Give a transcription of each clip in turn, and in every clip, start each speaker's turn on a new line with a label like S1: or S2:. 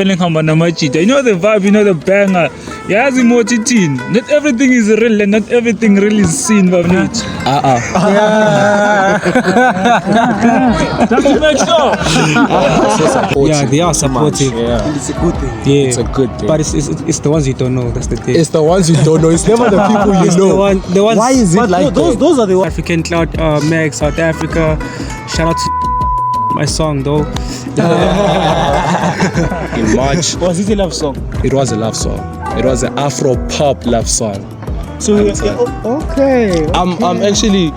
S1: Ngihamba namajita. You know the vibe, you know the banger. Yazi motitin. Not everything is real and not everything really is seen bafethu. Just to make sure.
S2: Yeah, they are supportive.
S3: Yeah.
S4: It's a good thing.
S2: Yeah,
S3: It's a good thing.
S2: but it's the ones you don't know. That's the thing.
S3: It's the ones you don't know. It's never the people you know.
S2: The ones.
S3: Why is it like
S4: Those are the ones.
S2: African Cloud Mag South Africa. Shout out to my song though.
S3: In March,
S4: Was it a love song?
S3: it was a love song. It was an Afro pop love song.
S4: So okay.
S3: I'm actually,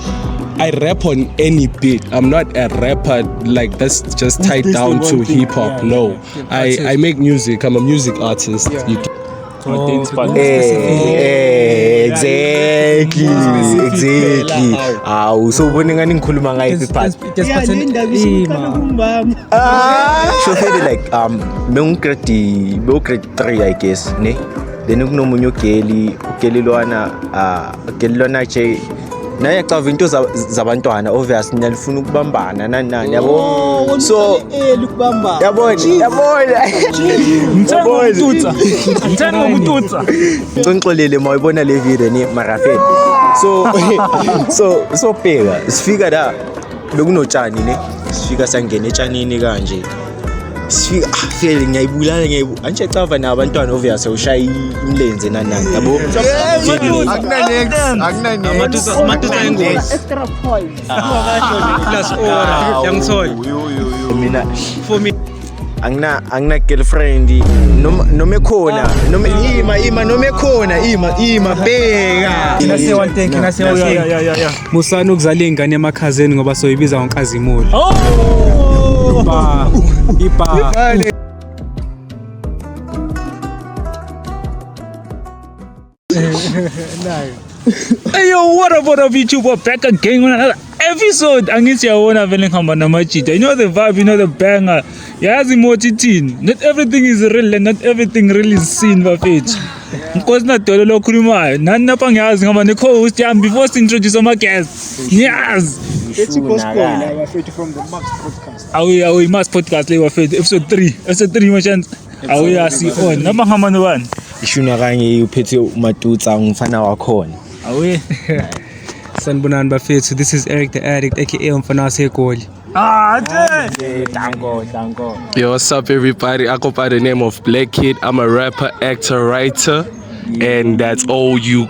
S3: I rap on any beat. I'm not a rapper like that's just tied
S4: this
S3: down
S4: the
S3: to
S4: one thing?
S3: hip hop.
S4: Yeah,
S3: No, I make music. I'm a music artist. You
S5: Exactly. So ngani ngikhuluma ngayo ipart. So feel like grade 3 I guess, ne? Then kunomunye ugeli lwana che naye cha into zabantwana obviously niyalifuna ukubambana nani yabo. So yabona
S1: Ngithanda ngokututsa.
S5: ngixolele mawuyibona le video ni marafet. So phela sifika la bekunotshani ne, sifika sangena etshanini kanje, sifika feel ngiyayibulala anje cava nabantwana obviously ushaya imlenze nani yabo.
S6: Akuna next.
S2: Matusa ingozi.
S4: Extra points.
S2: Plus ora. Yangithola.
S5: Mina
S2: For me.
S5: angina girlfriend noma ekhona noma ima bheka.
S2: Can I say one thing?
S1: Yeah.
S2: Musana ukuzala ingane emakhazeni ngoba soyibiza ngonkazimuli. Ipa.
S1: Hey yo, what up YouTube? We're back again on another episode. Angithi yawona vele ngihamba namajita. You know the vibe, you know the banger. Yazi motitin. Not everything is real and not everything really is seen bafethu. Because na dolo lokhulumayo. Nani napha ngiyazi ngihamba ne-co-host yami before introduce ama guests. Ngiyazi.
S4: Let's go spoiler bafethu from the Max podcast.
S1: Awu Max podcast le bafethu episode 3. Episode 3 manje. Awu yasi on. Napha ngihamba nobani?
S5: Ishuna kanye uphethe umatutsa ngifana wakhona.
S1: Awu.
S2: Sanibonani bafethu. This is Eric the Addict aka umfana waseGoli.
S4: Dango.
S3: Yo, what's up, everybody? I go by the name of Black Kid. I'm a rapper, actor, writer, and that's all you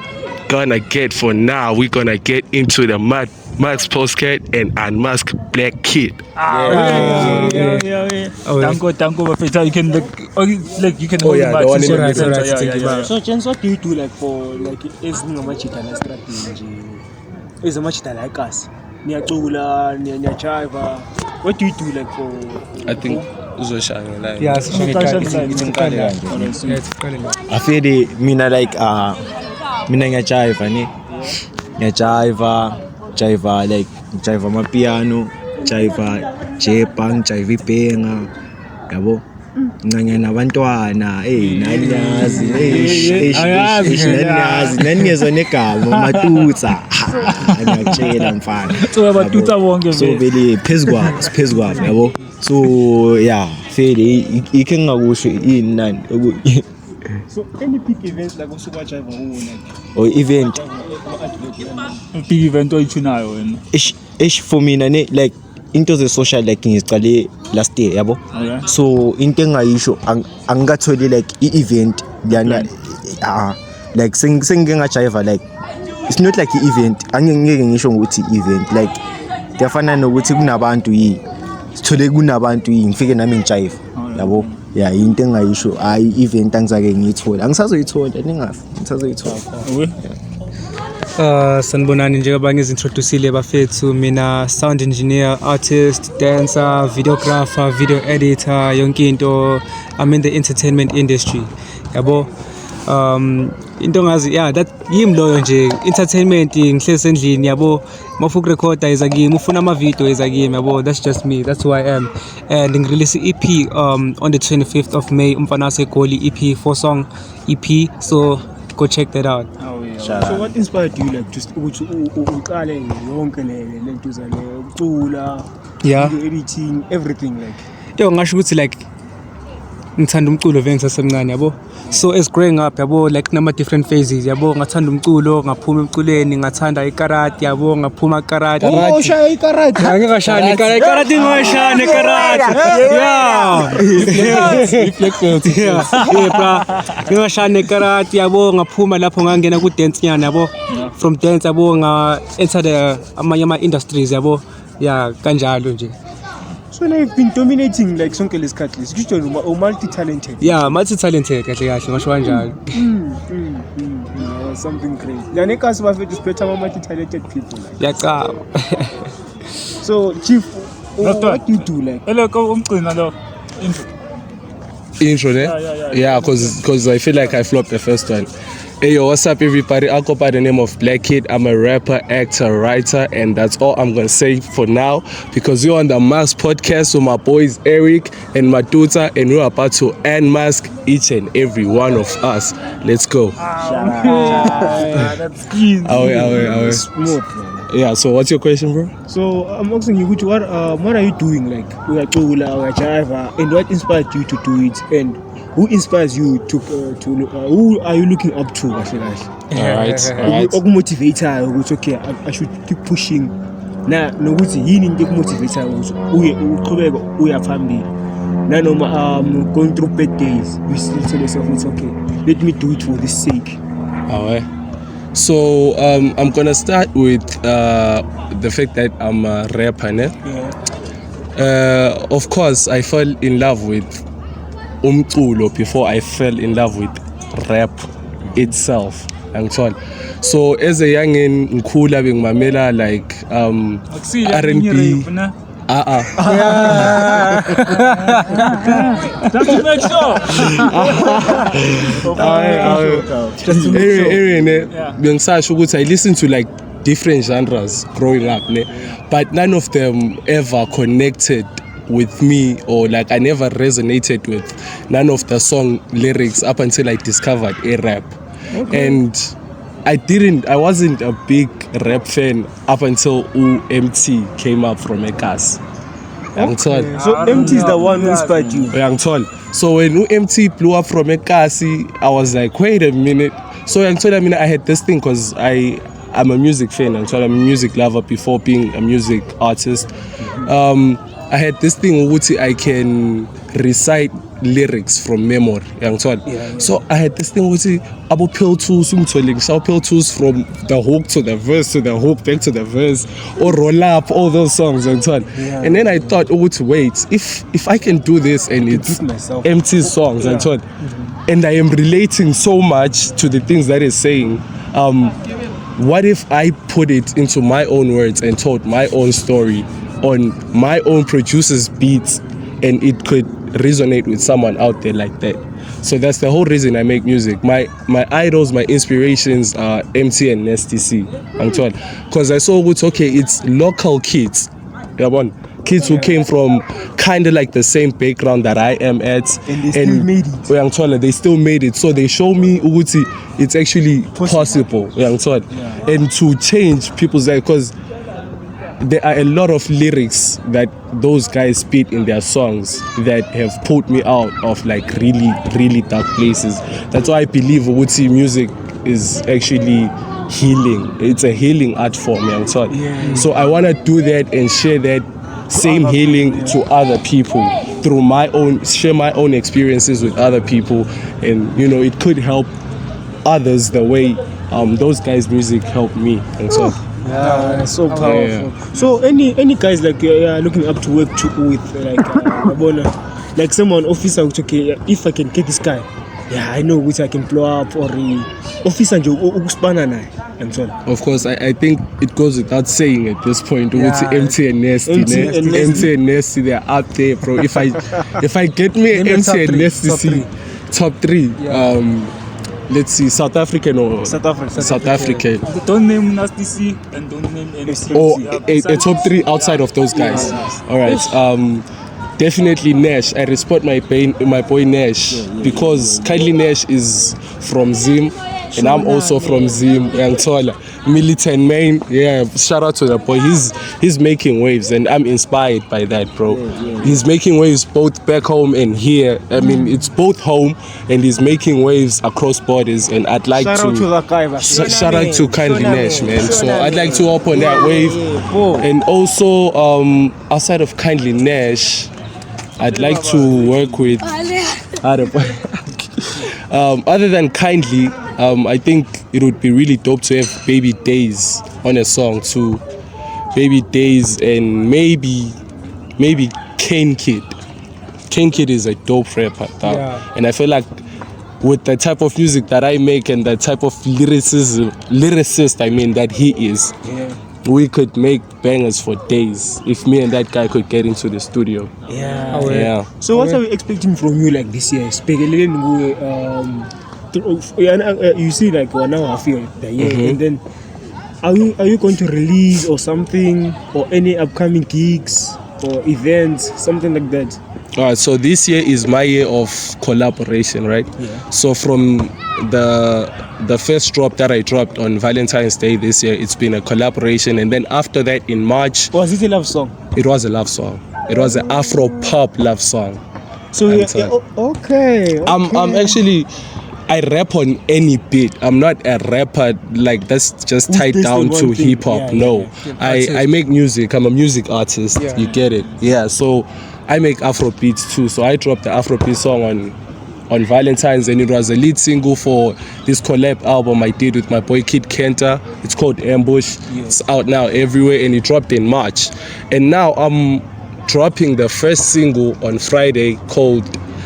S3: gonna get for now. We're gonna get into the Max Postcard and Unmask Black Kid.
S1: Yeah. Dango bafethu. You can you can hold
S3: yeah,
S1: the
S3: the one
S1: mic.
S3: in the
S1: Sorry,
S3: middle.
S1: yeah.
S4: So Jens, what do you do like for like ezingamachita na strategy? Ezamachita like us. Niyacula, niyachiva. What do you do like for?
S3: I think uzoshaya like.
S2: Yeah,
S1: It's Nkale.
S5: I feel mina like mina ngiyajiva ne, jiva like jiva amapiano, jiva jepa, jiva ibhenga yabo. Nganya nabantwana naniyazi naniyezwa negama matutsa ngiyakutshela mfana
S1: So batutsa bonke
S5: so
S1: vele.
S5: vele phezkwabo yabo. So yeah fele ikhe ngakusho ini nani
S4: So any big events like usuka jiva like
S5: or event
S1: Big event oyithunayo wena.
S5: ish for mina ne like into ze-social like ngizicale last year yabo.
S1: Okay.
S5: So into engayisho angikatholi like i-event yana like sengike ngajiva like it's not like i-event angeke ngisho ngokuthi event like kuyafana nokuthi kunabantu sithole kunabantu ngifike nami ngijive yabo. Yeah into engayisho hayi event angizake ngiyithola angisazoyithola ngingasazoyithola.
S2: Sanibonani njengoba ngizintroducile bafethu mina sound engineer, artist, dancer, videographer, video editor, yonke into. I'm in the entertainment industry. Yabo. Into ngazi that yimi loyo nje entertainment ngihlezi endlini yabo. Mafuku recorder iza kimi, ufuna ama video iza kimi yabo. That's just me. That's who I am. And ngirelease EP on the 25th of May umfana waseGoli EP 4-song EP. So go check that out.
S4: So what inspired you like just ukuthi uqale yonke le nto zale ucula,
S2: Yeah.
S4: video editing, everything like?
S2: Ngasho ukuthi like ngithanda umculo vele ngisasemncane yabo. So as growing up yabo like nama different phases yabo, ngathanda umculo, ngaphuma emculweni, ngathanda ikarate yabo, ngaphuma karate.
S4: Oh, shaya ikarate.
S2: Ngingashaya ikarate ngashaya ikarate. Yeah. Yeah, bra. Ngingashaya ikarate yabo, ngaphuma lapho ngangena ku dance nyana yabo. From dance yabo nga enter the amanye industries yabo. Yeah, kanjalo nje.
S4: So now you've been dominating like sonke lesikhathi. Kusho multi-talented.
S2: Yeah, multi-talented kahle kahle ngisho kanjalo.
S4: Something great. Yani kasi bafethu siphetha multi-talented people like.
S2: Yacaba.
S4: So Chief, what do you do like?
S1: Hello, umgcina lo.
S3: Intro, ne? Yeah, because I feel like I flopped the first one. Hey yo, what's up everybody? I go by the name of Black Kid. I'm a rapper, actor, writer, and that's all I'm gonna say for now because you're on the Mask podcast with my boys Eric and Matuta, and we're about to unmask each and every one of us. Let's go.
S1: That's clean.
S3: Awe.
S4: Smooth, man.
S3: Yeah, so what's your question, bro?
S4: So I'm asking you, what are you doing like? And what inspired you to do it? And who inspires you to who are you looking up to?
S3: Alright.
S4: Motivator, okay, I should keep pushing. Now, no, what's yini motivator? Uya family. Now, no, going through bad days. You still tell yourself it's okay. Let me do it for this sake.
S3: Alright. So I'm gonna start with the fact that I'm a rapper, ne?
S4: Yeah.
S3: Of course, I fell in love with umculo before I fell in love with rap itself. So as a youngin ngikhula bengimamela like R&B.
S1: Just to make sure.
S3: Bengisasho ukuthi I listen to like different genres growing up, ne? But none of them ever connected with me, or like I never resonated with none of the song lyrics up until I discovered A-Rap. And I wasn't a big rap fan up until MT came up from Ekas.
S4: So MT is the one who inspired you.
S3: So when MT blew up from Ekasi, I was like, wait a minute. So I had this thing because I'm a music fan. I'm a music lover before being a music artist. I had this thing which I can recite lyrics from memory. So I had this thing which I will pill tools from the hook to the verse to the hook back to the verse or roll up all those songs and and then I thought, wait, if I can do this and it's empty songs and and I am relating so much to the things that it's saying, what if I put it into my own words and told my own story on my own producer's beats, and it could resonate with someone out there like that. So that's the whole reason I make music. My idols, my inspirations are MT and Nasty C. Because I saw it's local kids. Kids who came from kind of like the same background that I am at,
S4: and they still made it.
S3: They still made it. So they show me it's actually possible. And to change people's life, because there are a lot of lyrics that those guys spit in their songs that have put me out of like really, really dark places. That's why I believe music is actually healing. It's a healing art form. So I want to do that and share that same healing to other people through share my own experiences with other people, and it could help others the way those guys' music helped me.
S4: Yeah, so powerful. Yeah. So any guys like looking up to work with like someone officer which if I can get this guy, I know which I can blow up, or officer
S3: Of course, I think it goes without saying at this point. MT and Nasty, MT and Nasty, they're up there, bro. If I get me an MT and Nasty top three. Let's see, South African or South African.
S1: Don't name Nasty C and don't name MC.
S3: Or a top three outside of those guys. All right. Definitely Nash. I respect my boy Nash because Kindly Nash is from Zim. and I'm also from Zim, Yangtola, Militant Main. Yeah, shout out to the boy. He's making waves, and I'm inspired by that, bro. He's making waves both back home and here. I mean, it's both home, and he's making waves across borders. And I'd like
S4: Shout out to that guy, man.
S3: shout out to Kindly Nash, man. So I'd like to hop on that wave, and also outside of Kindly Nash, I'd like to work with. Other than Kindly, I think it would be really dope to have Baby Days on a song too. Baby Days and maybe Kane Kid. Kane Kid is a dope rapper, and I feel like with the type of music that I make and the type of lyricist I mean that he is, we could make bangers for days if me and that guy could get into the studio. Yeah.
S4: So what are we expecting from you like this year? You see like 1.5 years the year, and then are you going to release or something, or any upcoming gigs or events, something like that?
S3: Alright, so this year is my year of collaboration, right? So from the first drop that I dropped on Valentine's Day this year, it's been a collaboration, and then after that in March,
S4: Was it a love song?
S3: it was a love song. It was an Afro pop love song.
S4: So okay.
S3: I'm actually, I rap on any beat. I'm not a rapper like that's just tied
S4: based
S3: down
S4: on
S3: to
S4: one thing.
S3: hip hop. No, I make music. I'm a music artist. You get it? Yeah. So I make Afro beats too. So I dropped the Afro beat song on Valentine's, and it was a lead single for this collab album I did with my boy Kid Kenta. It's called Ambush. It's out now everywhere, and it dropped in March. And now I'm dropping the first single on Friday called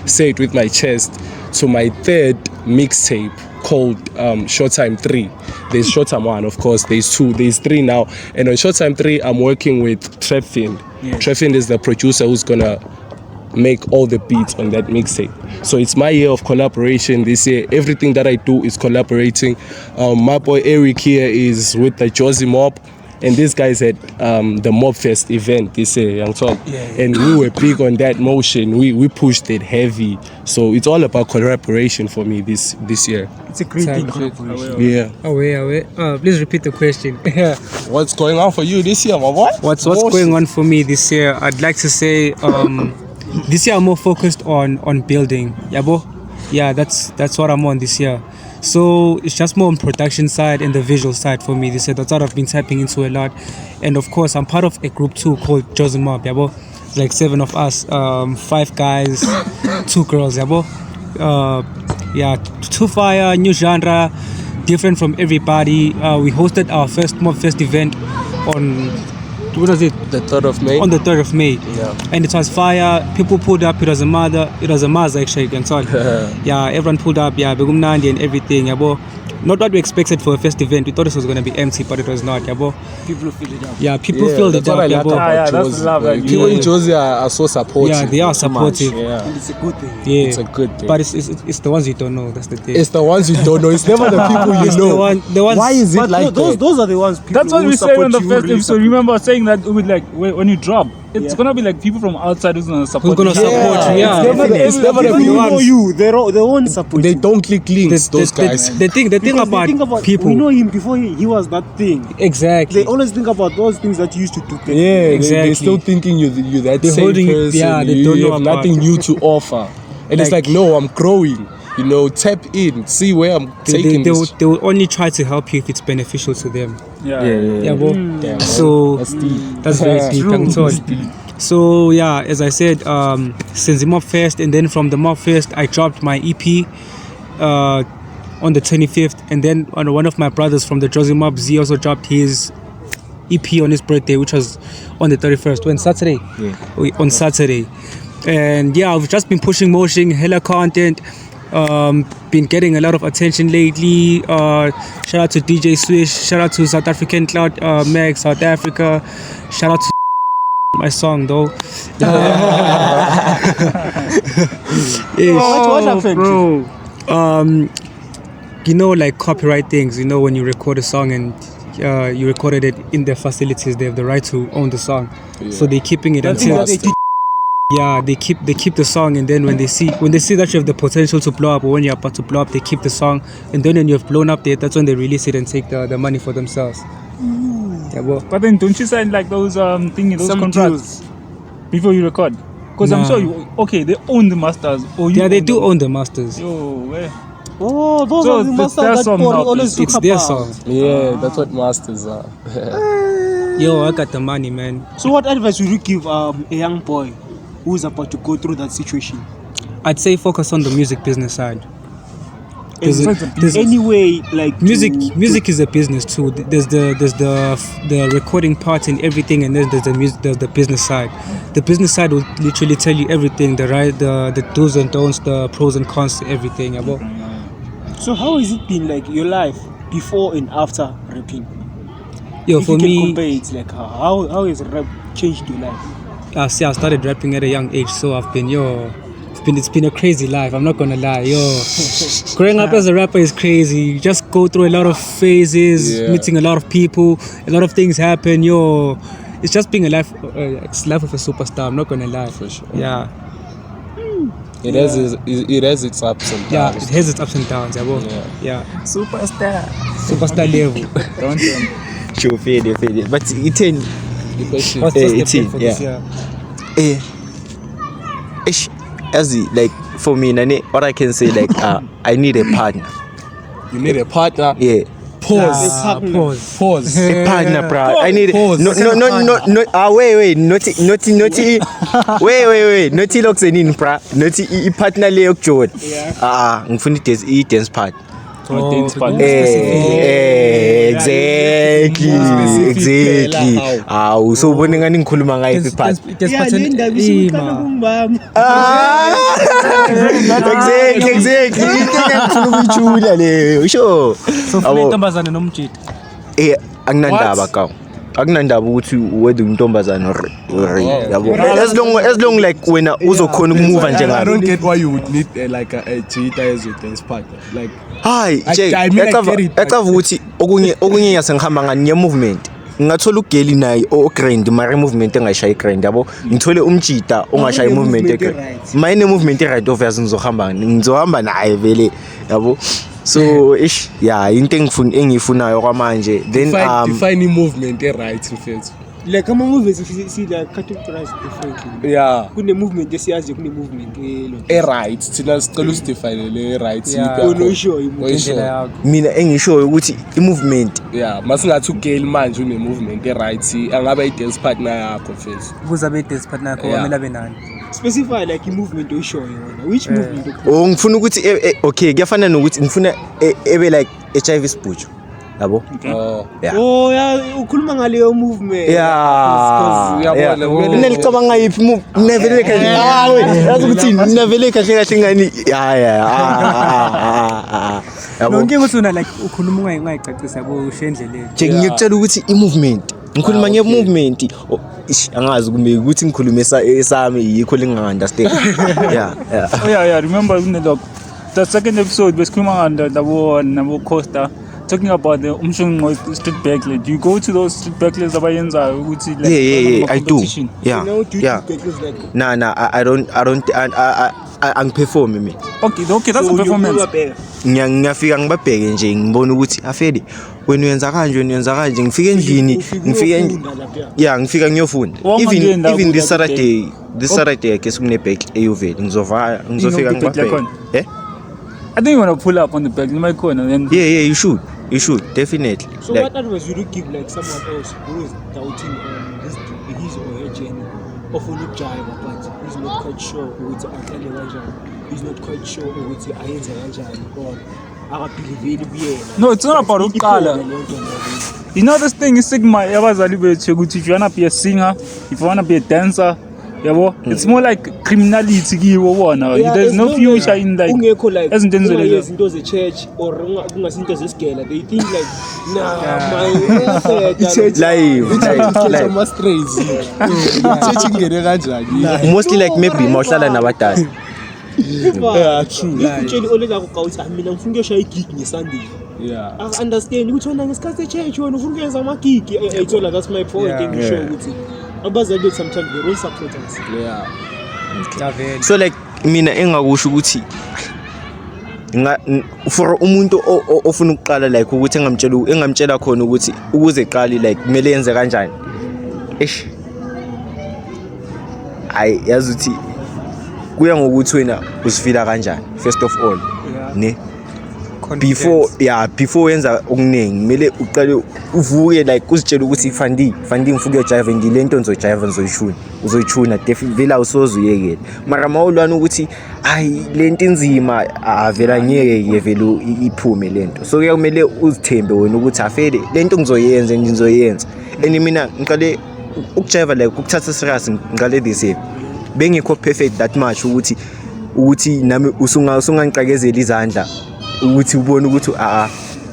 S3: Say It With My Chest to my third mixtape called Showtime 3. There's Showtime 1, of course, there's 2, there's 3 now. And on Showtime 3, I'm working with Trapfiend. Trapfiend is the producer who's gonna make all the beats on that mixtape. So it's my year of collaboration this year. Everything that I do is collaborating. My boy Eric here is with the Josie Mob, and these guys at the Mob Fest event this year, Young Talk. And we were big on that motion. We pushed it heavy. So it's all about collaboration for me this year.
S4: It's a great thing.
S3: Yeah.
S2: Please repeat the question.
S3: What's going on for you this year, my boy?
S2: What's going on for me this year? I'd like to say this year I'm more focused on building. Yeah, that's what I'm on this year. So it's just more on production side and the visual side for me this year. That's what I've been tapping into a lot. And of course I'm part of a group too called Chosen Mob. It's like 7 of us, 5 guys, 2 girls. 2 fire, new genre, different from everybody. We hosted our first Mob Fest event on, what was it?
S3: The 3rd of May.
S2: On the 3rd of May. And it was fire. People pulled up. It was a Mazda actually, you can tell. Everyone pulled up. Begumnandi and everything. Not what we expected for a first event. We thought it was going to be empty, but it was not.
S4: People filled it up.
S2: People filled it up.
S4: That's love.
S3: People in Josie are so supportive.
S2: Yeah, they are supportive.
S4: It's a good thing.
S2: Yeah,
S3: it's a good thing.
S2: But it's the ones you don't know. That's the thing.
S3: It's the ones you don't know. It's never the people you know.
S2: The ones.
S3: Why is it
S4: But
S3: like
S4: those are the ones.
S1: That's what we said on the first
S4: really
S1: episode. Remember saying that with like when you drop, it's gonna be like people from outside who's gonna support.
S2: Who's gonna support you? Yeah.
S3: It's never the
S4: People
S3: people
S4: know you. They won't support
S3: They
S4: you.
S3: don't click links, those guys.
S2: The thing about people.
S4: We know him before he was that thing.
S2: Exactly.
S4: They always think about those things that you used to do.
S2: Exactly.
S3: They're still thinking you're that
S2: They're
S3: same
S2: holding it-
S3: person.
S2: yeah, they
S3: you
S2: don't know
S3: have
S2: about-
S3: nothing new to offer. And it's like, no, I'm growing. Tap in, see where I'm taking this.
S2: They will only try to help you if it's beneficial to them.
S3: Yeah.
S2: So that's very deep. I'm told. So as I said, since the Mob Fest, and then from the Mob Fest, I dropped my EP on the 25th, and then one of my brothers from the Josie Mob, Z, also dropped his EP on his birthday, which was on the 31st, on Saturday. And I've just been pushing motion, hella content. Been getting a lot of attention lately. Shout out to DJ Swish, shout out to South African Cloud Mag, South Africa. Shout out to my song though.
S4: What happened,
S2: bro? Like copyright things. When you record a song and you recorded it in their facilities, they have the right to own the song. So they're keeping it until. Yeah, they keep the song, and then when they see that you have the potential to blow up, or when you're about to blow up, they keep the song, and then when you have blown up there, that's when they release it and take the money for themselves. Yeah, well,
S1: But then don't you sign like those those
S4: Some
S1: contracts before you record? Because I'm
S2: Nah.
S1: sure they own the masters. Or you
S2: yeah, they do
S1: them.
S2: own the masters.
S1: Yo, eh.
S4: Oh, those
S1: So
S4: are the
S1: that's
S4: masters
S1: their
S4: that
S1: song
S4: Paul
S1: now,
S4: always
S2: It's
S4: talk
S2: their
S4: about.
S2: song.
S3: Yeah, that's what masters are.
S2: Yo, I got the money, man.
S4: So what advice would you give a young boy who's about to go through that situation?
S2: I'd say focus on the music business side. There's
S4: Anyway, like
S2: music is a business too. There's the recording part and everything, and then there's the business side. The business side will literally tell you everything, the do's and don'ts, the pros and cons to everything about.
S4: So how has it been like your life before and after rapping?
S2: Yo,
S4: If
S2: for
S4: you can
S2: me,
S4: compare it, like how has rap changed your life?
S2: I started rapping at a young age, so it's been a crazy life. I'm not gonna lie, growing up as a rapper is crazy. You just go through a lot of phases, meeting a lot of people, a lot of things happen. It's just being it's life of a superstar. I'm not gonna lie.
S3: For sure.
S2: Yeah,
S3: It has its ups and
S2: yeah,
S3: downs.
S2: it has its ups and downs. Yeah. Superstar level.
S1: Don't
S5: Sure, fade. But it's
S3: Because
S2: What's
S5: Eh,
S2: the
S5: it's
S2: plan
S5: in,
S2: for this year?
S5: for me, Nane, what I can say, like, I need a partner.
S3: you need a partner.
S5: Yeah.
S3: Pause.
S2: Pause.
S5: A partner, bro. I need
S3: Pause.
S5: no. Wait. Wait. Not loxenin, bro. Not I partner le yokujona. Ngifuna i-dance part. Exactly. So ubone ngani ngikhuluma ngayo i-part. Exactly. Ngifuna ukuyijula leyo. Sure.
S2: So funa intombazane nomjito.
S5: Akunandaba kawo. Akunandaba ukuthi whether untombazana or yabo. As long like wena uzokhona ukumove
S3: I
S5: njengalo.
S3: don't get why you would need like a cheater as your dance partner. Like,
S5: Hayi,
S3: I mean, I get it.
S5: ecava ukuthi okunye yasengihamba ngani movement. Ngathola ugeli naye o-grand mara movement engayishaya i-grand yabo. Ngithole umjita ongashaya movement e-grand. Mine movement e-right obvious ngizohamba naye vele yabo. So into engiyifunayo kwamanje then
S3: define movement right mfethu.
S4: Like ama-movies see like categorized differently.
S3: Yeah.
S4: Kune movement esiyazi kune movement
S3: Right. Thina sicela usidefine le right.
S4: Oyisho
S5: mina engishoyo ukuthi i-movement
S3: Yeah, masingathi ugale manje une movement right angaba i-dance partner yakho mfethu.
S2: Ukuze abe dance partner yakho kwamele abe nani?
S4: specify like i-movement oyishoyo yona which movement
S5: ngifuna ukuthi okay kuyafana nokuthi ngifuna ebe like HIV spujo yabo
S4: yeah ukhuluma ngaleyo movement
S5: uyabona mina ngicabanga ngayiphi nivele kahle yazi ukuthi nivele kahle ngani
S2: yabo nonke ukuthi una like ukhuluma ungayicacisa yabo ushendleleni
S5: nje ngiyakutshela ukuthi i-movement ngikhuluma nge-movement angazi kumbe ukuthi ngikhulume esami yikho linga-understand
S1: yeah remember the second episode besikhuluma nabo Costa talking about the umshunqo street backlist. You go to those street backlists abayenzayo ukuthi like
S5: yeah I do I don't angiperform me
S1: okay that's a performance
S5: ngiyafika ngibabheke nje ngibona ukuthi afeli wena uyenza kanje ngifike endlini ngifika ngiyofunda even this Saturday I guess kune back eUveli ngizofika ngibabheke
S1: I think you want to pull up on the back. You might go and then.
S5: Yeah, you should definitely.
S4: So like, what advice would you give like someone else who is doubting on his or her journey of a jive, but he's not quite sure with he's not quite sure with or
S1: no, it's not about color. You know this thing is stigma. If you wanna be a singer, if you wanna be a dancer. It's more like criminality. There's no future in like
S4: into the church or into the scale. They think like
S5: mostly like maybe mawuhlala nabatali.
S4: True. Yeah. I understand which one is because the church one that's my point. Sometimes they don't support us.
S3: Yeah.
S5: So like mina engakusho ukuthi for umuntu ofuna ukuqala like ukuthi engamtshela khona ukuthi ukuze eqali like kumele yenze kanjani. Hayi yazi ukuthi kuya ngokuthi wena uzifila kanjani first of all ne before wenza okuningi kumele uqale uvuke like uzitshela ukuthi fandi ngifuna ukujive ngilento ngizojive uzoyichuna vele awusoze uyekele mara mawulwana ukuthi hayi lento inzima avela ngeke vele iphume lento so kumele uzithembe wena ukuthi afele lento ngizoyenza and mina ngiqale ukujive like ukuthatha serious ngiqale this year bengikho perfect that much ukuthi nami usungangiqakezela izandla ukuthi ubone ukuthi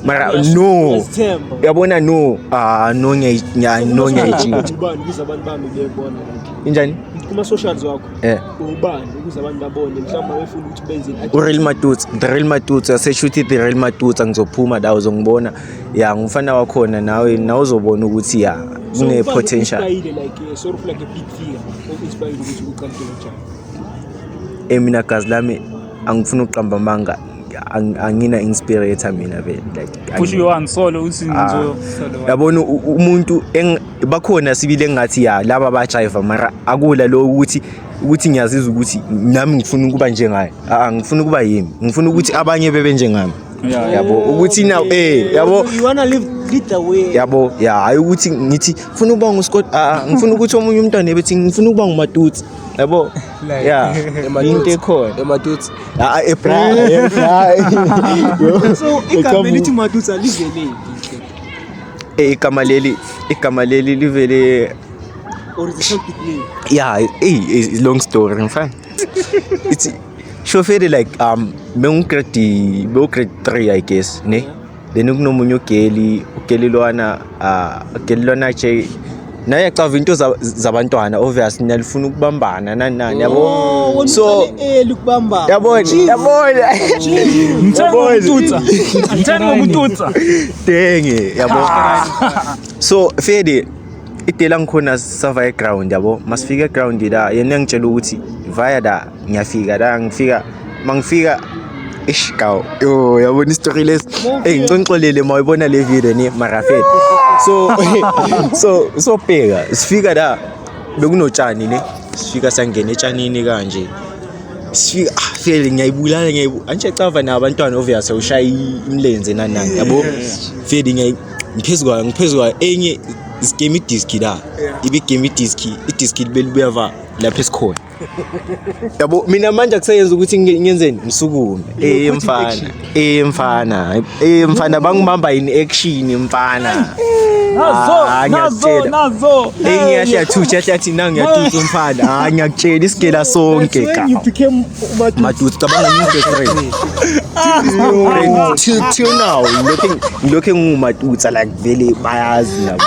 S5: mara no uyabona no ngiyayitshintsha
S4: ukuze abantu bami bebona
S5: injani
S4: kuma socials wakho ubani ukuze abantu babone mhlawumbe befuna ukuthi benze
S5: The Real Matutsa seshuthi The Real Matutsa ngizophuma la uzongibona ngumfana wakhona nawe uzobona ukuthi kune potential
S4: like sort of like a big figure of inspired ukuthi uqale njani
S5: mina gazi lami angifuna uqamba manga angina inspirator mina vele like
S1: push you on solo uthi ngizo
S5: yabona umuntu bakhona sibile ngathi laba bajive mara akula lo ukuthi ngiyazizwa ukuthi nami ngifuna ukuba njengaye ngifuna ukuba yimi ngifuna ukuthi abanye bebe njengami yabo ukuthi now yabo
S4: you wanna live the way
S5: yabo hayi ukuthi ngithi ngifuna ukuba nguScott ngifuna ukuthi omunye umntwana ebethi ngifuna ukuba nguMatutsi yabo into ekhona
S6: eMatutsi
S4: so igama lithi Matutsi livele
S5: igama leli livele
S4: or is it something new
S5: long story mfana it's shoferi like grade 3 I guess ne then kunomunye ugeli lwana nje naye xava into zabantwana obviously nalifuna ukubambana nani yabo so
S4: ukubamba
S5: yabona
S1: ngithanda ukututsa
S5: denge yabo so fede idela ngikhona survey ground yabo masifika ground la yena ngitshela ukuthi via da ngifika mangifika yabona istory lesi ngicongxolele mawuyibona le video ni marafet so pheka sifika la bekunotshani ne sifika sangena etshanini kanje sifika fele ngiyayibulala anje cava nabantwana obviously ushaya imlenze nani yabo fele ngiphezukwa enye isigame disk la ibigame disk belibuyava lapha esikhona yabo mina manje akusayenza ukuthi ngiyenzeni ngisukume mfana bangibamba in action mfana
S1: nazo
S5: ngiyathi ngiyatutsa mfana ngiyakutshela isigela sonke ka Matutsi cabanga best friend till now ngilokhe ngumatutsa like vele bayazi nabo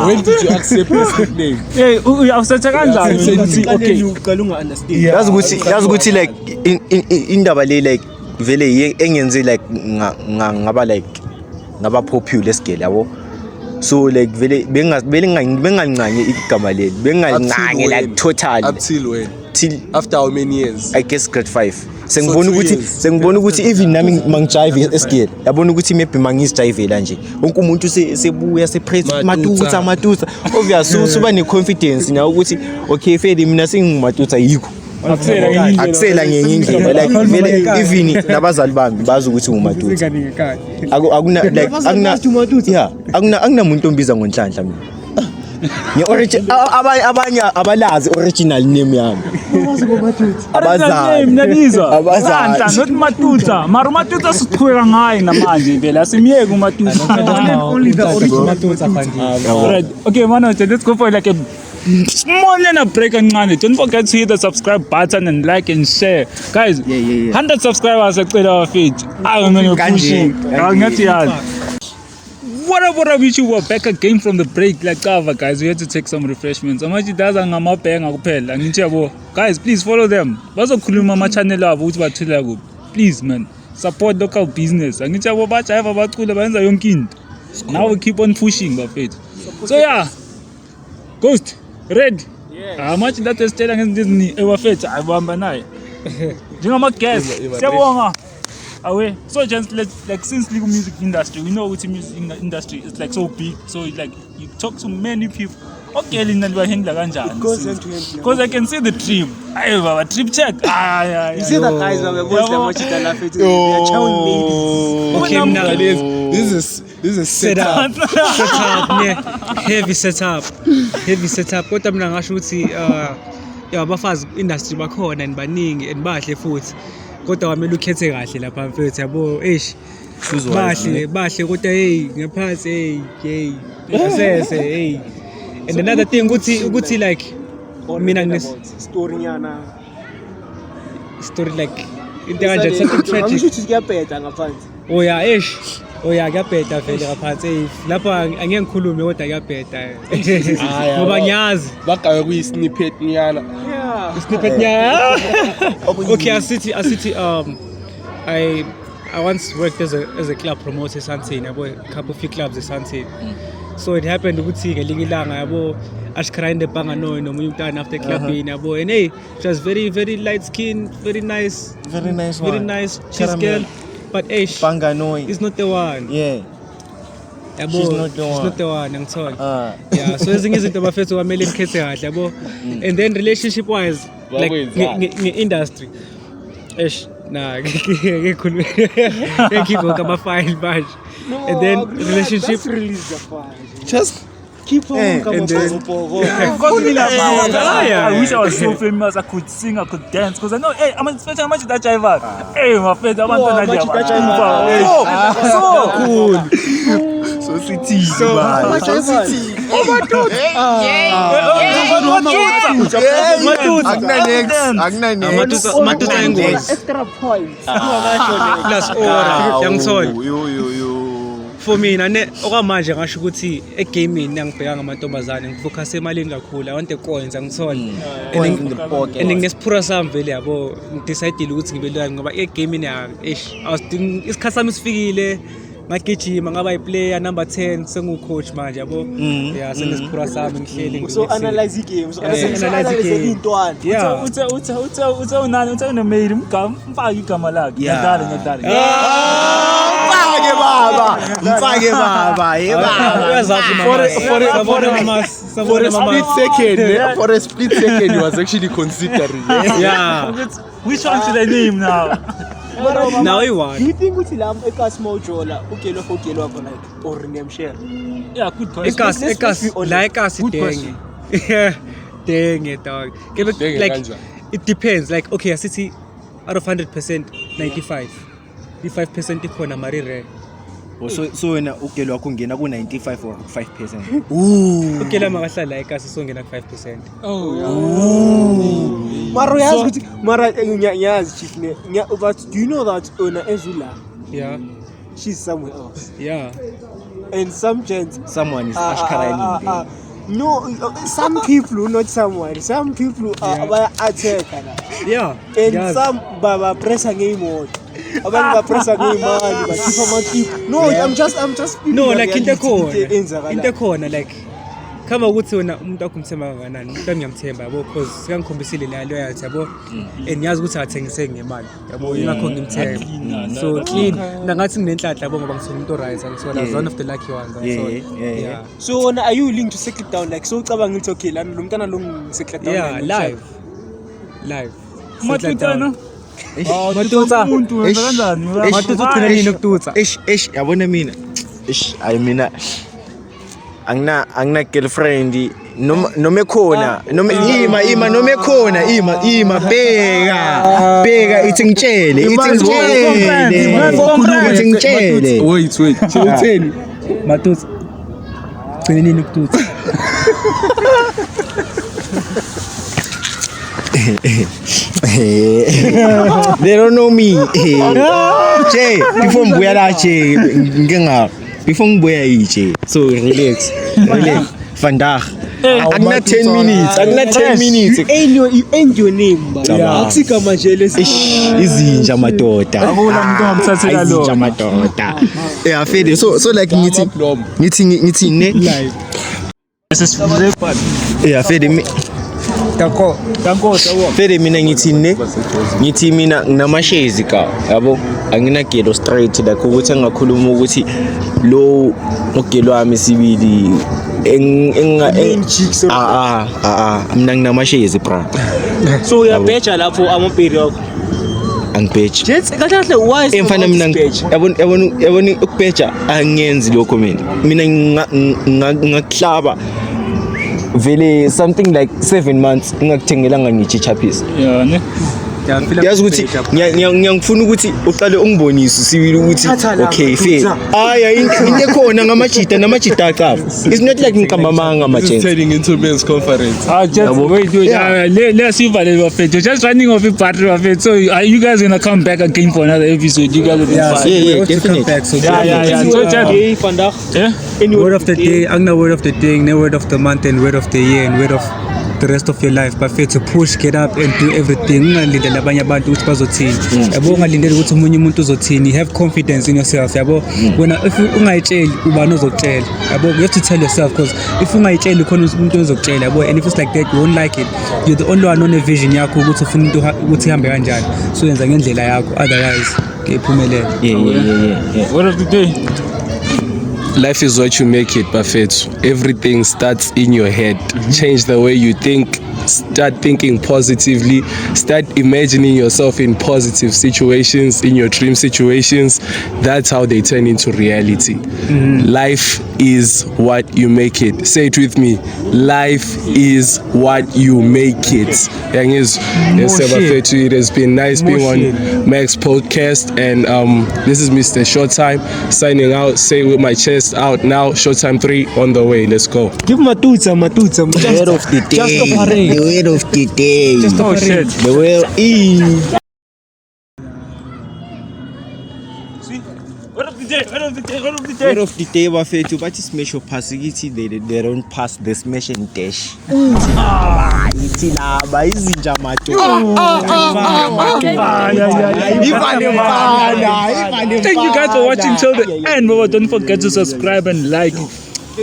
S6: when did you accept this nickname
S1: uyawusetha kanjani ukuthi okay
S4: uqala unga understand
S5: yazi ukuthi like indaba le like vele engenze like ngaba popular scale yabo so like vele bengancanye igama leli bengancanye like totally
S6: until when
S5: till
S6: after how many years
S5: I guess grade 5 sengibona ukuthi even nami mangijive escale yabona ukuthi maybe mangizijive la nje wonke umuntu sebuya sepraise Matutsa obviously suba ne confidence na ukuthi okay fede mina singumatutsa yikho akusela ngenye indlela like vele even nabazali bami bazi ukuthi ngumatutsa akuna like akuna umuntu ombiza ngonhlanhla mina abanye abalazi original name yami
S1: abazali Santa not Matutsa mara Matutsa siqhubeka ngayo namanje vele asimiyeke uMatutsa only the original Matutsa right okay mano let's go for like a small little break kancane. Don't forget to hit the subscribe button and like and share guys. 100 subscribers acela feed pushing What up, YouTube? We're back again from the break. Like cover, guys. We had to take some refreshments. Guys, please follow them. Please, man. Support local business. Now we keep on pushing, Buffett. So yeah, Ghost, Red. How much that is telling us Disney? Buffett, I bamba naye. Njengama guest, siyabonga. Away. So just like since the music industry, we know the music industry is like so big. So like you talk to many people. Okay, because I can see the trip. I have a trip check.
S4: You see the guys that were watching the Lafayette. They are chow ladies.
S2: Okay, now
S6: This is
S2: setup. Heavy setup. Kodwa mina ngasho ukuthi abafazi industry bakhona and baningi and bahle futhi. Kodwa kwamele ukhethe kahle lapha mfethu yabo bahle kodwa hey ngaphansi hey asese hey. And another thing ukuthi like mina
S4: story nyana
S2: story like into kanje something tragic.
S4: Angisho kuyapeta ngaphansi.
S2: Kuyapeta vele ngaphansi lapha angeke ngikhulume kodwa kuyapeta ngoba ngiyazi
S6: bagaye kuyi snippet nyana.
S2: Okay, asithi I once worked as a club promoter Sandton. I bought a few clubs in Sandton. So it happened ukuthi ngelinye ilanga yabo ashkrinde bangano nomunye umntana after clubbing yabo and hey she was very light skin, very nice cheese girl, but hey
S5: Bangano
S2: is not the one.
S5: Yeah.
S2: Yabo
S5: She's not the
S2: one ngithola. Yeah, so ezinye izinto abafethu kwamele nikhethe kahle yabo. And then relationship wise like industry ngikhuluma ngikhipha ama-file manje and then relationship
S4: Release the file.
S6: Just
S4: Keep on
S2: and then
S1: I wish I was so famous. I could sing, I could dance. Because I know, hey, I'm especially how much that driver. Hey, my friend, I'm so cool.
S5: So city.
S4: Extra points.
S2: plus ora yangithola for mina okwamanje ngasho ukuthi egaming ngiyangibheka ngamantombazane ngifocus emalini kakhulu I want the coins angithola and ngesiphura sami vele yabo ngidecide ukuthi ngibe loyal ngoba egaming isikhathi sami sifikile ngagijima ngaba yiplayer number 10 sengucoach manje yabo yeah senesiphura sami ngihleli
S4: So analyze games. Analyze intwana.
S2: yeah
S1: uthe unani uthe unemade mfaka igama lakhe ngiyadala
S5: Mfake baba
S6: for a split second he was actually considering.
S2: yeah
S1: which one should I name now?
S2: now I
S4: Do
S2: want
S4: you think ukuthi la eKasmojo la ugelwa wakho like or name share?
S1: Yeah, good question.
S2: Ekas la ekasi denge denge dog
S6: Denge
S2: like
S6: kanjani?
S2: it depends like okay asithi out of 100% 95 ikhona mari rare
S5: so wena ugelo wakho ungena ku 95 or 5%.
S2: ukela makahlala ekasi songena ku 5%.
S4: Mara yazi ukuthi mara ngiyazi chief ne but do you know that Ona Ezula
S2: yeah
S4: she's somewhere else
S2: yeah
S4: and some gents
S5: Someone is ashkarani.
S4: no some people not someone some people are attack
S2: yeah
S4: and
S2: yeah.
S4: some baba pressure ngeyimoto abantu ba pressure ngeyimali bakhipha ama-tip no I'm just
S2: no like into
S4: enzakala
S2: khona like kama ukuthi wena umuntu akumthemba kangakanani umuntu ngiyamthemba yabo because sikangikhombisile la loyalty yabo and yazi ukuthi athengise ngemali yabo ingakho ngimthemba so clean nangathi nginenhlanhla yabo ngoba ngisuka umuntu right angithola one of the lucky ones
S5: Yeah.
S4: so Ona are you willing to settle down like so ucabanga ukuthi okay lana lo mntana lo ngisettle down
S2: yeah live
S1: Matutana.
S2: Matutsa
S1: Umuntu wenza kanjani?
S2: Matutsa uthina nini ukututsa
S5: yabona mina ayi mina angina girlfriend noma ekhona noma ima noma ekhona ima bheka ithi ngitshele
S6: Wait, Chiluteni.
S2: Matutsa uthina nini ukututsa
S5: they don't know me che before mbuya la che before ngibuya yiche so relax vandag Akuna 10 minutes. Akuna 10 minutes.
S4: End your name baba. Akusika manje lesi.
S5: Izinja madoda.
S1: Akula muntu ongamthathela
S5: Izinja
S1: lo.
S5: madoda. Yeah, Fede. So like ngithi ne. Yeah, Fede me.
S1: Danko sawo.
S5: Fede mina ngithi mina nginamashezi ka yabo angina gelo straight like ukuthi angakhuluma ukuthi lo ogelo wami sibili mina nginamashezi bra.
S4: So uyabheja lapho amapiri yakho.
S5: Angibheja
S4: Jets kahle why
S5: emfana mina yabona ukubheja angiyenzi lokho mina ngakuhlaba vele something like 7 months ngakuthengelanga ngichichapisa.
S1: Yeah, ne.
S5: Yazi ukuthi ngiyangifuna ukuthi uqale ungibonise sibili ukuthi okay fair aya into ekhona namajita acafa. It's not like ngikamamanga
S3: This is
S5: amajita.
S3: turning into men's conference.
S1: Just wait, let's see what you're just running off a battery of it. So are you guys gonna come back again for another episode? You guys will be fine.
S5: Yeah, definitely.
S2: So
S1: Yeah. So just
S4: vandag.
S1: yeah.
S2: word of the day, ang na word of the day, na word of the month, and word of the year, and word of the rest of your life. But to push, get up, and do everything. Ungalindela abanye abantu ukuthi bazothini. Yabo ungalindela ukuthi umunye umuntu uzothini. Have confidence in yourself. Yabo wena if ungayitsheli ubani ozokutshela. Yabo you have to tell yourself because if ungayitsheli khona umuntu ozokutshela. Yabo and if it's like that you won't like it. You're the only one on a vision yakho ukuthi ufuna ukuthi ihambe kanjani. So yenza ngendlela yakho otherwise ngephumelela.
S5: Yeah.
S1: Word of the day.
S3: Life is what you make it, Buffett. Everything starts in your head. Change the way you think. Start thinking positively. Start imagining yourself in positive situations, in your dream situations. That's how they turn into reality. Life is what you make it. Say it with me. Life is what you make it. Yang is yes, Buffett. It has been nice being on Max Podcast, and this is Mr. Showtime signing out. Say with my chest out now. Showtime 3 on the way. Let's go.
S4: Give matutsa.
S5: The word of the day. The word of the day.
S1: Oh shit.
S5: The word
S1: Word of the day.
S5: Word of the day bafethu bathi smash your pass ithi they don't pass the smash and dash. Ithi laba izinja
S1: Thank you guys for watching till the end. But don't forget to subscribe and like.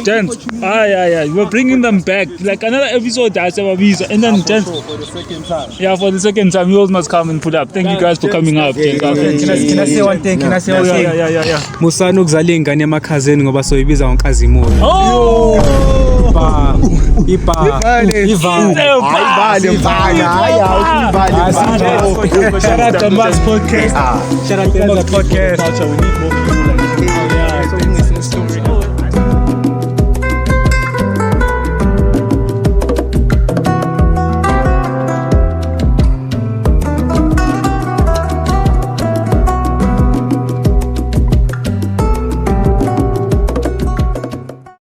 S1: Gents, we're bringing them back. Like another episode, and then gents,
S6: For the second time.
S1: yeah, for the second time, you all must come and put up. Thank you guys for coming up. Gents.
S2: Can I say one thing? Can I say one thing?
S1: Yeah.
S2: Musana ukuzala ingane emakhazeni ngoba soyibiza ngonkazimoya.
S1: Oh!
S2: Ipa. Shout out to Max Podcast. Shout out to Max Podcast.
S6: We need more